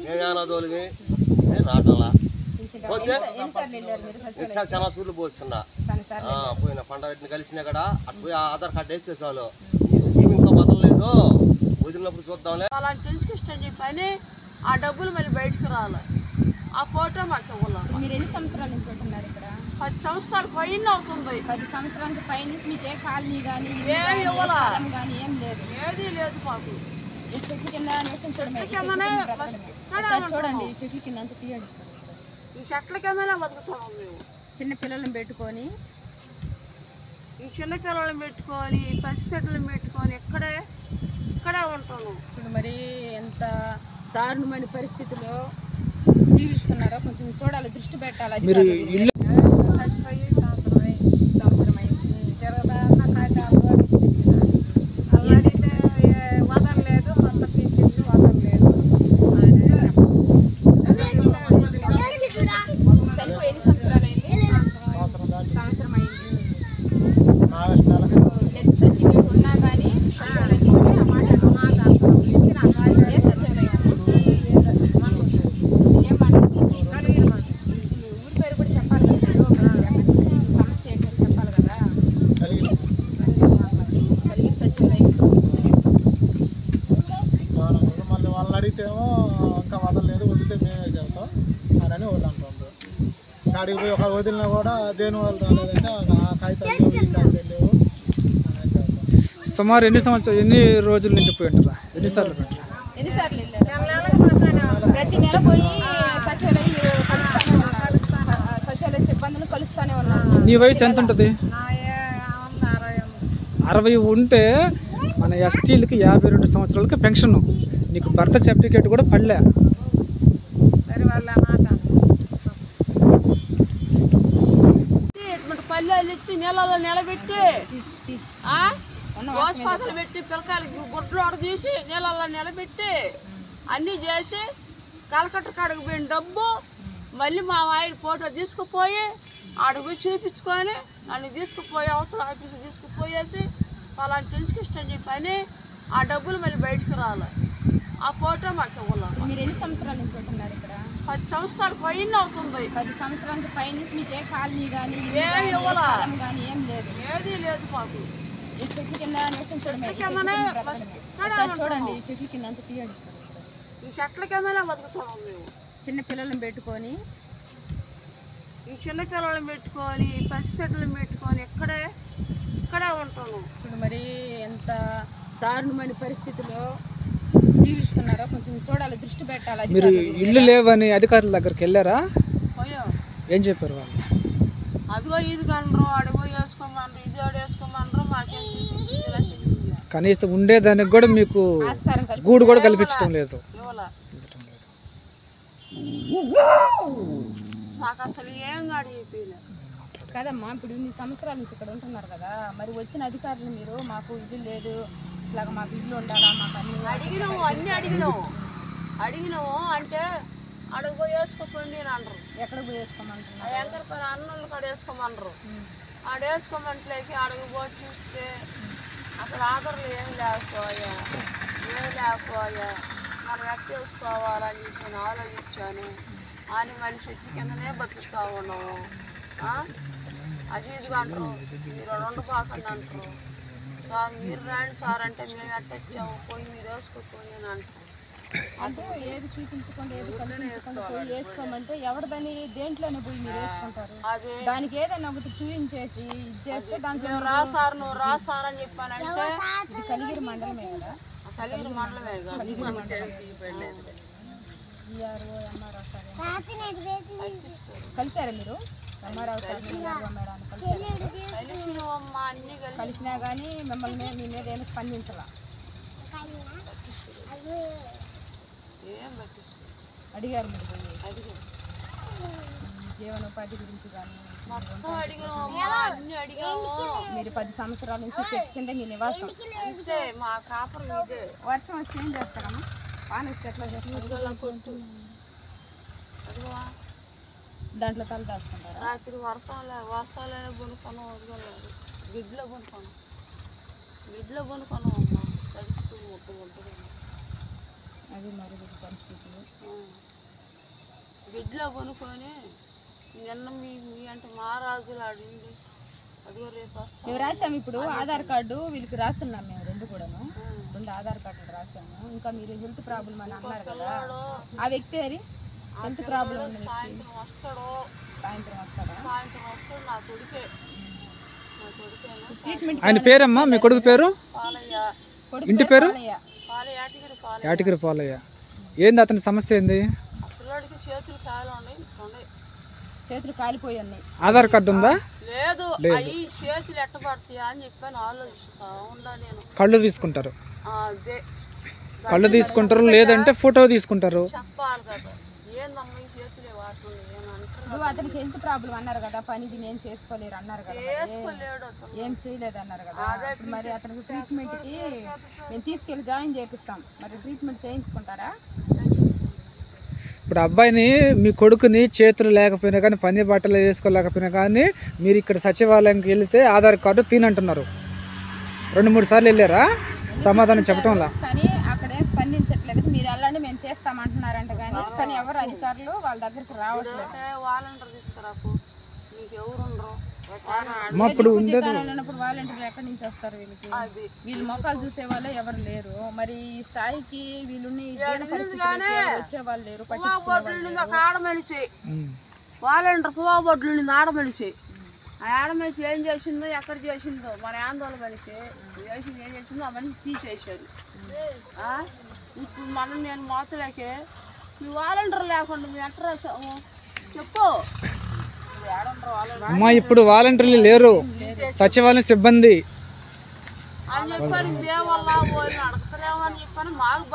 నేను తోలిగి రాటాలా చాలా సూర్లు పోస్తున్నా పోయిన పండుగ కలిసినా కూడా అటు పోయి ఆధార్ కార్డు వేసేసాలు ఈ స్కీమ్ ఇంకా వదలలేదు వదిలినప్పుడు చూద్దాంలే అలా తెలుసుకిష్టం చెప్పని ఆ డబ్బులు మళ్ళీ బయటకు రావాలి ఆ ఫోటో మాకు ఇవ్వాలి. మీరు ఎన్ని సంవత్సరాల నుంచి ఉంటున్నారు ఇక్కడ? 10 సంవత్సరాల పైన అవుతుంది. 10 సంవత్సరాల పైన మీకే కాలనీ కానీ ఏమి ఇవ్వాలా కానీ ఏం లేదు, ఏది లేదు మాకు. చెట్టు కింద చూడండి, చెట్టు కింద అంతా తీయండి. ఈ చెట్ల కిందనే బతుకుతున్నాం మేము. చిన్న పిల్లలను పెట్టుకొని ఈ చిన్న పిల్లలను పెట్టుకొని పసిపిల్లలను పెట్టుకొని ఇక్కడే ఉంటాను. ఇప్పుడు మరి ఎంత దారుణమైన పరిస్థితిలో జీవిస్తున్నారో కొంచెం చూడాలి, దృష్టి పెట్టాలి. మీరు వదలలేదు, మొత్తం పింఛన్లు వదలలేదు. సంవత్సరం అయింది. ఉన్నా కానీ అడిగి పోయి ఒక వదిలినా కూడా దేని వాళ్ళు రాలేదంటే ఆ కాగితాలు లేవు. సుమారు ఎన్ని రోజుల నుంచి పోయి ఉంటారా? ఎన్నిసార్లు ప్రతి నెల పోయి సచివాలయ సిబ్బందులు కలుస్తానే ఉన్నారు. నీ వయసు ఎంత ఉంటుంది? 60 ఉంటే మన ఎస్టీలకి 52 సంవత్సరాలకి పెన్షన్. నీకు బర్త్ సర్టిఫికేట్ కూడా పడలే. పల్లెలు ఇచ్చి నీళ్ళలో నిలబెట్టి దోసపాతలు పెట్టి పిల్లకాయలకి గుడ్లు తీసి నీళ్ళలో నిలబెట్టి అన్నీ చేసి కలకట్ట కాడకు పోయిన డబ్బు మళ్ళీ మా ఆయన ఫోటో తీసుకుపోయి ఆడకు చూపించుకొని నన్ను తీసుకుపోయి అవసరం ఆఫీసు తీసుకుపోయేసి వాళ్ళని తెలుసుకిష్టం చెప్పని ఆ డబ్బులు మళ్ళీ బయటకు రావాలి. ఆ ఫోటో మాకు ఇవ్వాలి. మీరు ఎన్ని సంవత్సరాల నుంచి ఉంటున్నారు ఇక్కడ? 10 సంవత్సరాల పైన అవుతుంది. 10 సంవత్సరాల పైన మీకే కాలనీ కానీ ఏమి ఇవ్వాలా కానీ ఏం లేదు, ఏది లేదు మాకు. చెట్టు కింద చూడండి, చెట్టు కింద అంతా తీయండి. ఈ చెట్ల కిందనే బతుకుతున్నాం మేము. చిన్న పిల్లలను పెట్టుకొని పసిపిల్లలను పెట్టుకొని ఇక్కడే ఉంటాను. ఇప్పుడు మరి ఎంత దారుణమైన పరిస్థితిలో జీవిస్తున్నారో కొంచెం చూడాలి, దృష్టి పెట్టాలి. మీరు ఇల్లు లేవని అధికారుల దగ్గరికి వెళ్ళారా? ఏం చెప్పారు వాళ్ళు? అదిగో ఇది కనరు, అడిగో వేసుకోమన్నారు, ఇది వేసుకోమన్నారు. మాకేం కనీసం ఉండేదానికి కూడా మీకు గూడు కూడా కల్పించడం లేదు. నాకు అసలు ఏం గాడి చెప్పలేదు కదమ్మా. ఇప్పుడు ఇన్ని సంవత్సరాల నుంచి ఇక్కడ ఉంటున్నారు కదా, మరి వచ్చిన అధికారులు మీరు మాకు ఇల్లు లేదు, ఇట్లాగా మాకు ఇల్లు ఉండాలా, మాకు అన్నీ అడిగినాము అంటే అడుగు పోయి వేసుకోకండి అని అనరు. ఎక్కడ పోయి వేసుకోమంటున్నారు? ఎంకరపై అన్నోళ్ళు కాడ వేసుకోమనరు. ఆడ వేసుకోమంటలేకి అడుగు పోయి చూస్తే అక్కడ ఆధార్లు ఏం లేకపోయా మనం ఎక్కడ వేసుకోవాలని చెప్పి నేను ఆలోచించాను. అని మళ్ళీ చెట్టు కిందనే బతుకుతా ఉన్నాము. అది ఇది అంటారు, మీరు 2 పాకండి అంటారు. సార్ మీరు రాండి సార్ అంటే మేము ఎట్టచ్చాము, పోయి మీరు వేసుకోపోయి అని అంటారు. అంటే ఏది చూపించుకోండి, ఏది కనిపించుకోండి వేసుకోమంటే ఎవరిదని దేంట్లోనే పోయి మీరు వేసుకుంటారు. దానికి ఏదైనా ఒకటి చూపించేసి చేస్తే దాంట్లో రా సార్ నువ్వు రా సార్ అని చెప్పానంటే ఇది కలిగిరి మండలమే కదా, కలిగిరి మండలమే కలిసారా మీరు? ఎంఆర్ఓ కలిసినా కానీ మిమ్మల్ని మీ మీద ఏమి స్పందించాల? అడిగారు మీరు జీవనోపాధి గురించి కానీ? మీరు 10 సంవత్సరాల నుంచి చెట్టు కింద మీ నివాసం. వర్షం వస్తే ఏం చేస్తారమ్మా? వాన వస్తే ఎట్లా చేస్తారు? దాంట్లో తల దాచుకుంటారా? రాత్రి వర్షాలే కొనుక్కోను, గిడ్లో కొనుక్కోను అమ్మా. తడిస్తూ ముట్టు అది మరి పరిస్థితులు. బిడ్డలో కొనుక్కొని నిన్న మీ అంటే మహారాజులు ఆడింది అదిగో రేపు మేము రాసాము. ఇప్పుడు ఆధార్ కార్డు వీళ్ళకి రాస్తున్నాం మేము 2 కూడాను. 2 ఆధార్ కార్డులు రాసాము. ఇంకా మీరు హెల్త్ ప్రాబ్లం అని అన్నారు కదా, ఆ వ్యక్తి అది హెల్త్ ప్రాబ్లం ఉన్న వ్యక్తి సాయంత్రం వస్తాడు నా కొడుకే ట్రీట్మెంట్ ఆయన పేరమ్మా మీ కొడుకు పేరు? పాలయ్య ఇంటి పేరు? యాటిగిరి యాటిగిరి పాలయ్య. ఏంది అతని సమస్య ఏంది? పిల్లడికి చేతులు కాయలు ఉన్నాయి చేతులు కాలిపోయి ఉన్నాయి. ఆధార్ కార్డు ఉందా? లేదు అవి చేతులు ఎట్టబడతాయా అని చెప్పాను ఆలోచిస్తా ఉండా నేను. కళ్ళు తీసుకుంటారు, అదే కళ్ళు తీసుకుంటారు, లేదంటే ఫోటో తీసుకుంటారు. చెప్పాలి కదా ఏందమ్మా ఈ చేతులే వాడుతుంది ఇప్పుడు అతనికి హెల్త్ ప్రాబ్లం అన్నారు కదా, పనికి నేను చేసుకోలేరు అన్నారు కదా, ఏం చేయలేదు అన్నారు కదా. ఇప్పుడు మరి అతనికి ట్రీట్మెంట్కి మేము తీసుకెళ్ళి జాయిన్ చేపిస్తాం. మరి ట్రీట్మెంట్ చేయించుకుంటారా? ఇప్పుడు అబ్బాయిని మీ కొడుకుని చేతులు లేకపోయినా కానీ పని బట్టలు వేసుకోలేకపోయినా కానీ మీరు ఇక్కడ సచివాలయంకి వెళ్తే ఆధార్ కార్డు తీనంటున్నారు. 2-3 సార్లు వెళ్ళారా? సమాధానం చెప్పటంలా కానీ అక్కడే స్పందించట్లేదు. మీరు వెళ్ళండి మేము చేస్తామంటున్నారంట కానీ ఎవరు అధికారులు వాళ్ళ దగ్గరికి రావట్లేదు. వాలంటీర్ తీసుకురాకు మీకు ఎవరు ఉండరు ఇప్పుడు ఉండదు. ఉన్నప్పుడు వాలంటీర్లు ఎక్కడి నుంచి వస్తారు? వీళ్ళు మొక్కలు చూసే వాళ్ళే ఎవరు లేరు. మరి ఈ స్థాయికి వీళ్ళు వచ్చే వాళ్ళు లేరు. ఆడమనిషి వాలంటీర్ పువ్వబొడ్లు ఆడమనిషి ఆ ఆడమనిషి ఏం చేసిందో ఎక్కడ చేసిందో మన ఆందోళన మనిషి చేసింది ఏం చేసిందో ఆ మనిషి తీసేసారు. ఇప్పుడు మనం నేను మోతలేకే మీ వాలంటీర్ లేకుండా మీ ఎట్లా చెప్పు. అమ్మా ఇప్పుడు వాలంటీర్లు లేరు, సచివాలయం సిబ్బంది అని చెప్పాను. మేమల్లా పోయి అడగలేము అని చెప్పాను. మాకు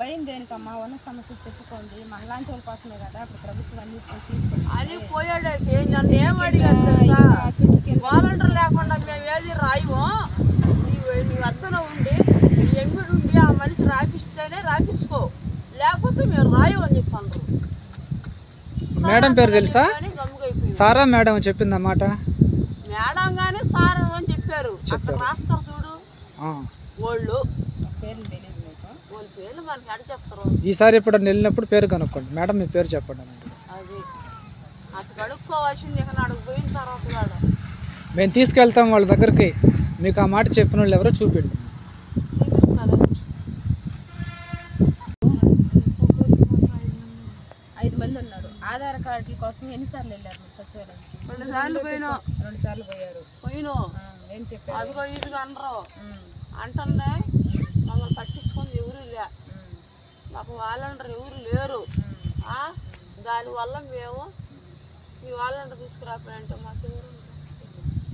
భయం దేనికమ్మా? ఉన్న సమస్య చెప్పుకోండి. మనలాంటి వాళ్ళ కోసమే కదా ఇప్పుడు ప్రభుత్వం అన్ని తీసుకుంది అని పోయాడైతే నన్ను ఏం అడిగాను వాలంటీర్ లేకుండా మేము ఏది రాయము, నీ వద్దన ఉండి ఎంబడి ఉండి ఆ మనిషి రాపిస్తేనే రాపించుకో, లేకపోతే మేము రాయము అని చెప్పాను. మేడం పేరు తెలుసా? సారా మేడం చెప్పింది అన్నమాట. మేడం గానీ సార్ అని చెప్పారు. అక్కడ రాస్తారు చూడు వాళ్ళు పేర్లు తెలియదు మీకు. వాళ్ళ పేర్లు మనకి అడి చెప్తారు. ఈసారి ఇప్పుడు వెళ్ళినప్పుడు పేరు కనుక్కోండి. మేడం మీ పేరు చెప్పండి. అది అటు కడుక్కోవాల్సింది ఇక్కడ అడుగు పోయిన తర్వాత మేము తీసుకెళ్తాం వాళ్ళ దగ్గరికి. మీకు ఆ మాట చెప్పిన వాళ్ళు ఎవరో చూపిండి. 5 మంది ఉన్నారు. ఆధార్ కార్డుల కోసం ఎన్నిసార్లు వెళ్ళారు మీరు సచివాలయానికి? 2 సార్లు పోయినా. 2 సార్లు పోయారు. ఏం చెప్పారు? అదిగో ఇదిగో అనరు అంటుండే మమ్మల్ని పట్టించుకొని ఎవరు లే, మాకు వాలంటీర్ ఎవరు లేరు. దానివల్ల మేము మీ వాలంటీర్ తీసుకురాపోయంటే మాకు ఎవరు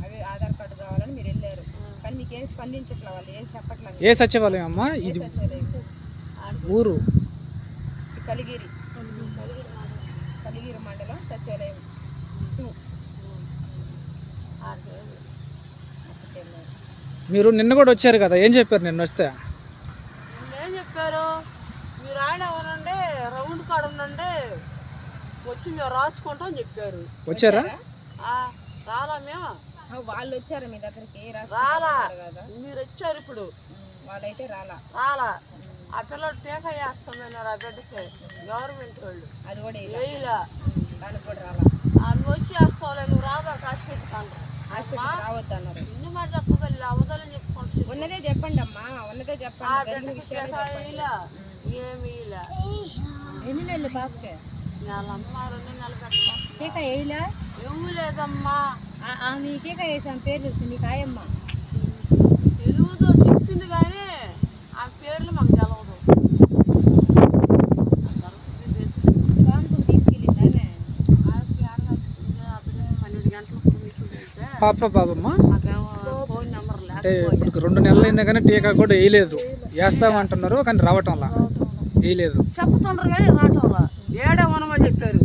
అదే ఆధార్ కార్డు కావాలని మీరు వెళ్ళారు కానీ మీకేం స్పందించట్లే, వాళ్ళు ఏం చెప్పట్లేదు. ఏ సచివాలయం అమ్మా ఇది? ఊరు కలిగిరి మండలం సచివాలయం 2. మీరు నిన్న కూడా వచ్చారు కదా, ఏం చెప్పారు నిన్న వస్తే? ఏం చెప్పారు? మీరు ఆయన ఎవరండి రౌండ్ కార్డు ఉండండి వచ్చి మేము రాసుకుంటాం చెప్పారు. వచ్చారా? రాలా మేము. వాళ్ళు వచ్చారు మీ దగ్గరికి? రాలా. మీరు వచ్చారు ఇప్పుడు. వాళ్ళైతే రాలా. ఆ పిల్లలు టీకా వేస్తామన్నారు ఆ బిడ్డకి గవర్నమెంట్ వాళ్ళు. అది కూడా వేయలా. దానికి కూడా రాలా. నువ్వు వచ్చి వేస్తావులే, నువ్వు రాబా హాస్పిటల్ రావద్దు అన్నారు. ఇన్ని మాట చెప్పగలి అవతలని చెప్పుకుంటు ఉన్నదే చెప్పండి అమ్మా, ఉన్నదే చెప్పండి. ఏమి ఎన్ని నెలలు పాపకే? నెలమ్మ 2 నెలలు పెట్టా. టీకా వేయలా? ఏమి లేదమ్మా. మీ టీకా వేసాను పేరు తెలుసు నీకు? ఆయమ్మ తెలుగుతో చెప్పింది కానీ ఆ పేర్లు మాకు తెలవదు. తీసుకెళ్ళిందానే 12 గంటలకు పాప బాబమ్మా మాకేమో ఫోన్ నెంబర్ అంటే ఇప్పుడు 2 నెలలు అయినా కానీ టీకా కూడా వేయలేదు. వేస్తామంటున్నారు కానీ రావటంలా, వేయలేదు. చెప్తుండ్రు కానీ రావటంలా. ఏడే మనమని చెప్పారు.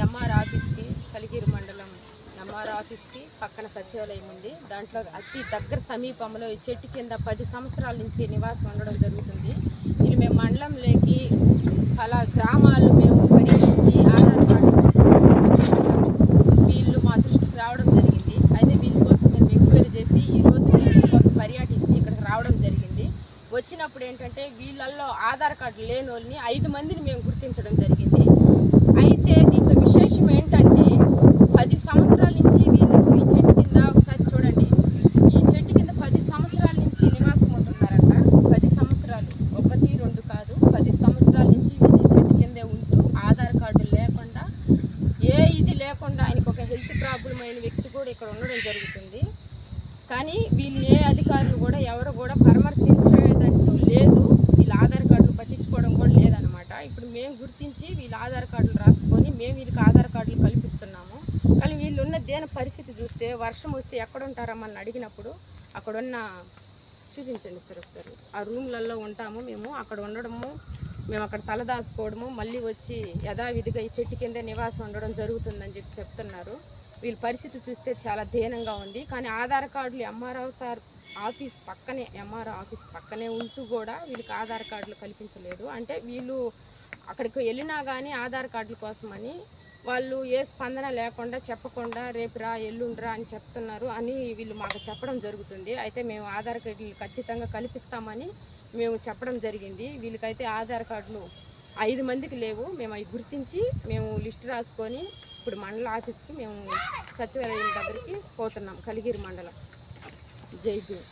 ఎంఆర్ ఆఫీస్కి కలిగిరి మండలం ఎంఆర్ ఆఫీస్కి పక్కన సచివాలయం ఉంది. దాంట్లో అతి దగ్గర సమీపంలో ఈ చెట్టు కింద 10 సంవత్సరాల నుంచి నివాసం ఉండడం జరుగుతుంది. ఇది మేము మండలంలోకి పలా గ్రామాలు మేము పర్యటించి ఆధార్ కార్డు వచ్చినప్పుడు ఏంటంటే వీళ్ళల్లో ఆధార్ కార్డు లేని వాళ్ళని 5 మందిని మేము గుర్తించడం జరిగింది. అయితే దీంట్లో విశేషం ఏంటంటే 10 సంవత్సరాల నుంచి వీళ్ళు ఈ చెట్టు కింద ఒకసారి చూడండి, ఈ చెట్టు కింద 10 సంవత్సరాల నుంచి నివాసం ఉంటున్నారంట. 10 సంవత్సరాలు, 1, 2 కాదు, 10 సంవత్సరాల నుంచి వీళ్ళు చెట్టు కిందే ఉంటూ ఆధార్ కార్డు లేకుండా, ఏ ఇది లేకుండా, ఆయనకు ఒక హెల్త్ ప్రాబ్లం అయిన వ్యక్తి కూడా ఇక్కడ ఉండడం జరుగుతుంది. కానీ వీళ్ళు ఏ అధికారులు కూడా ఎవరు కూడా పరామర్శించేదంటూ లేదు. వీళ్ళ ఆధార్ కార్డులు పట్టించుకోవడం కూడా లేదనమాట. ఇప్పుడు మేము గుర్తించి వీళ్ళ ఆధార్ కార్డులు రాసుకొని మేము వీళ్ళకి ఆధార్ కార్డులు కల్పిస్తున్నాము. కానీ వీళ్ళు ఉన్న దేని పరిస్థితి చూస్తే వర్షం వస్తే ఎక్కడ ఉంటారమ్మని అడిగినప్పుడు అక్కడున్న చూపించండి సార్ ఒకసారి. ఆ రూమ్లలో ఉంటాము మేము, అక్కడ ఉండడము, మేము అక్కడ తలదాసుకోవడము, మళ్ళీ వచ్చి యథావిధిగా ఈ చెట్టు కింద నివాసం ఉండడం జరుగుతుందని చెప్తున్నారు. వీళ్ళ పరిస్థితి చూస్తే చాలా దీనంగా ఉంది. కానీ ఆధార్ కార్డులు ఎంఆర్ఓ ఆఫీస్ పక్కనే ఉంటూ కూడా వీళ్ళకి ఆధార్ కార్డులు కల్పించలేదు. అంటే వీళ్ళు అక్కడికి వెళ్ళినా కానీ ఆధార్ కార్డుల కోసమని వాళ్ళు ఏ స్పందన లేకుండా చెప్పకుండా రేపు రా ఎల్లుండ్రా అని చెప్తున్నారు అని వీళ్ళు మాకు చెప్పడం జరుగుతుంది. అయితే మేము ఆధార్ కార్డులు ఖచ్చితంగా కల్పిస్తామని మేము చెప్పడం జరిగింది. వీళ్ళకైతే ఆధార్ కార్డులు 5 మందికి లేవు. మేము అవి గుర్తించి మేము లిస్ట్ రాసుకొని ఇప్పుడు మండల ఆఫీస్కి మేము సచివాలయం దగ్గరికి పోతున్నాం, కలిగిరి మండలం. జై భీమ్.